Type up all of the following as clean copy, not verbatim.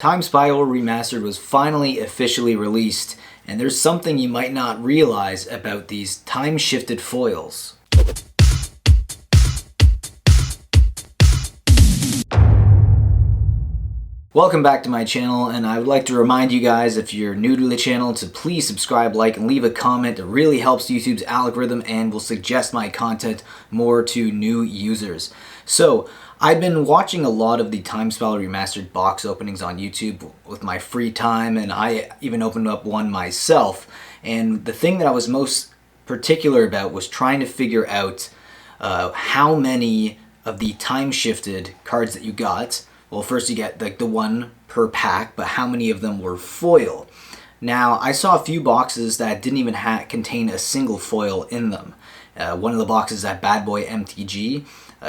Time Spiral Remastered was finally officially released, and there's something you might not realize about these time-shifted foils. Welcome back to my channel, and I would like to remind you guys, if you're new to the channel, to please subscribe, like, and leave a comment. It really helps YouTube's algorithm and will suggest my content more to new users. So, I've been watching a lot of the Time Spiral Remastered box openings on YouTube with my free time, and I even opened up one myself. And the thing that I was most particular about was trying to figure out how many of the time-shifted cards that you got. Well, first you get like the one per pack, but how many of them were foil? Now, I saw a few boxes that didn't even contain a single foil in them. One of the boxes at Bad Boy MTG,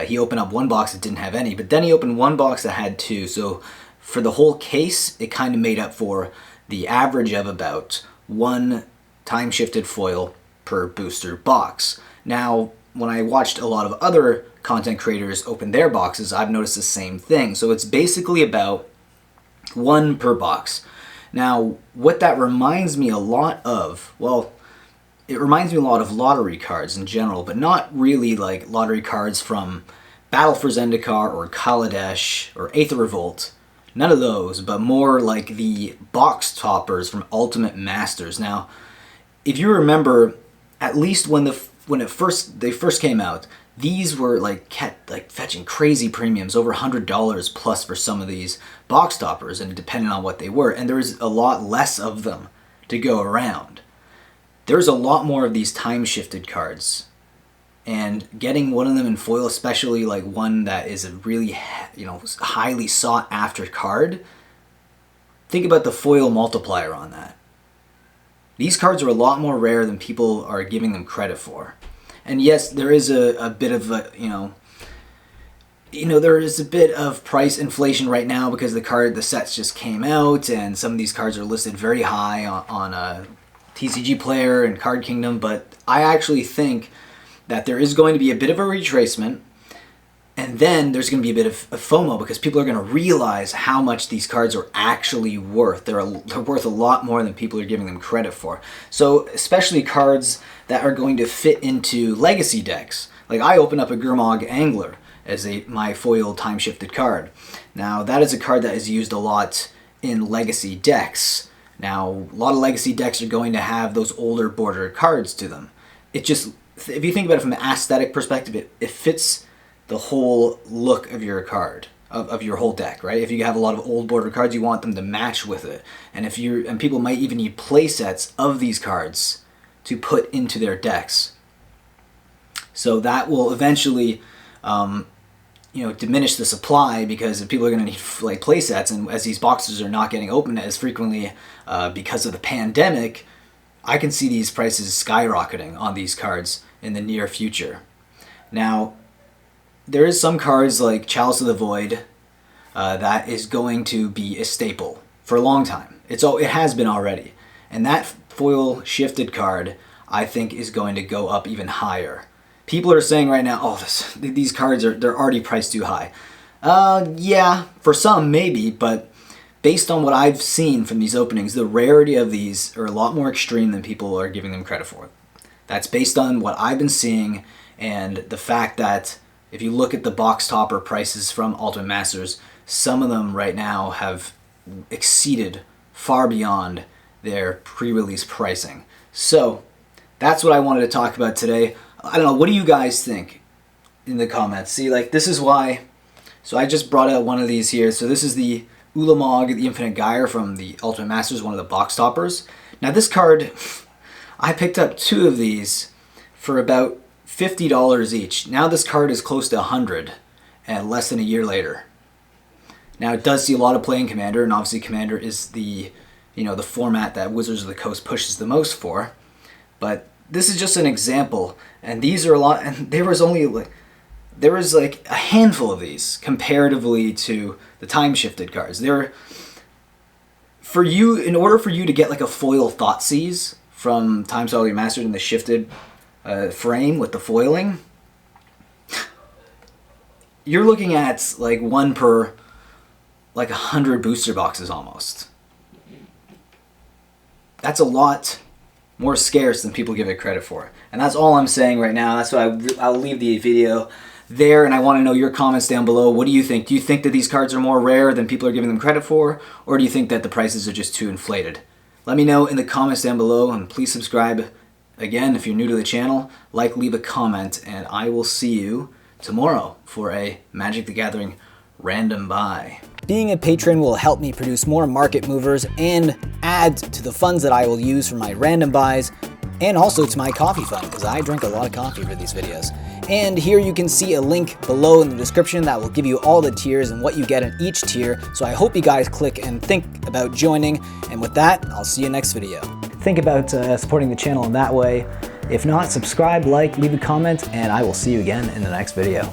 he opened up one box that didn't have any, but then he opened one box that had two. So for the whole case, it kind of made up for the average of about one time-shifted foil per booster box. Now, when I watched a lot of other content creators open their boxes, I've noticed the same thing. So it's basically about one per box. Now, what that reminds me a lot of, well, it reminds me a lot of lottery cards in general, but not really like lottery cards from Battle for Zendikar or Kaladesh or Aether Revolt. None of those, but more like the box toppers from Ultimate Masters. Now, if you remember, at least when they first came out, these were kept fetching crazy premiums, over $100 plus for some of these box toppers, and depending on what they were, and there's a lot less of them to go around. There's a lot more of these time-shifted cards, and getting one of them in foil, especially like one that is a really, highly sought-after card, think about the foil multiplier on that. These cards are a lot more rare than people are giving them credit for. And yes, there is a bit of there is a bit of price inflation right now because the sets just came out, and some of these cards are listed very high on TCG Player and Card Kingdom. But I actually think that there is going to be a bit of a retracement, and then there's going to be a bit of FOMO because people are going to realize how much these cards are actually worth. They're worth a lot more than people are giving them credit for. So especially cards that are going to fit into legacy decks. Like I opened up a Gurmag Angler as my foil time-shifted card. Now that is a card that is used a lot in legacy decks. Now a lot of legacy decks are going to have those older border cards to them. It just, if you think about it from an aesthetic perspective, it fits the whole look of your card, of your whole deck, right? If you have a lot of old border cards, you want them to match with it. And people might even need play sets of these cards to put into their decks. So that will eventually, diminish the supply because people are going to need play sets, and as these boxes are not getting opened as frequently because of the pandemic, I can see these prices skyrocketing on these cards in the near future. Now, there is some cards like Chalice of the Void that is going to be a staple for a long time. It has been already. And that foil shifted card, I think, is going to go up even higher. People are saying right now, these cards they're already priced too high. Yeah, for some maybe, but based on what I've seen from these openings, the rarity of these are a lot more extreme than people are giving them credit for. That's based on what I've been seeing, and the fact that if you look at the box topper prices from Ultimate Masters, some of them right now have exceeded far beyond their pre-release pricing. So that's what I wanted to talk about today. I don't know, what do you guys think in the comments? See, this is why. So I just brought out one of these here. So this is the Ulamog, the Infinite Gyre from the Ultimate Masters, one of the box toppers. Now this card, I picked up two of these for about $50 each. Now this card is close to $100 and less than a year later. Now it does see a lot of play in Commander, and obviously Commander is the format that Wizards of the Coast pushes the most for. But this is just an example, and these are a lot, and there was a handful of these comparatively to the time-shifted cards. In order for you to get a foil Thoughtseize from Time Spiral Remastered in the shifted frame with the foiling, you're looking at one per like 100 booster boxes almost. That's a lot more scarce than people give it credit for. And that's all I'm saying right now. That's why I'll leave the video there, and I want to know your comments down below. What do you think? Do you think that these cards are more rare than people are giving them credit for? Or do you think that the prices are just too inflated? Let me know in the comments down below, and please subscribe again if you're new to the channel. Like, leave a comment, and I will see you tomorrow for a Magic the Gathering random buy. Being a patron will help me produce more market movers and add to the funds that I will use for my random buys, and also to my coffee fund, because I drink a lot of coffee for these videos. And here you can see a link below in the description that will give you all the tiers and what you get in each tier. So I hope you guys click and think about joining. And with that, I'll see you next video. Think about supporting the channel in that way. If not, subscribe, like, leave a comment, and I will see you again in the next video.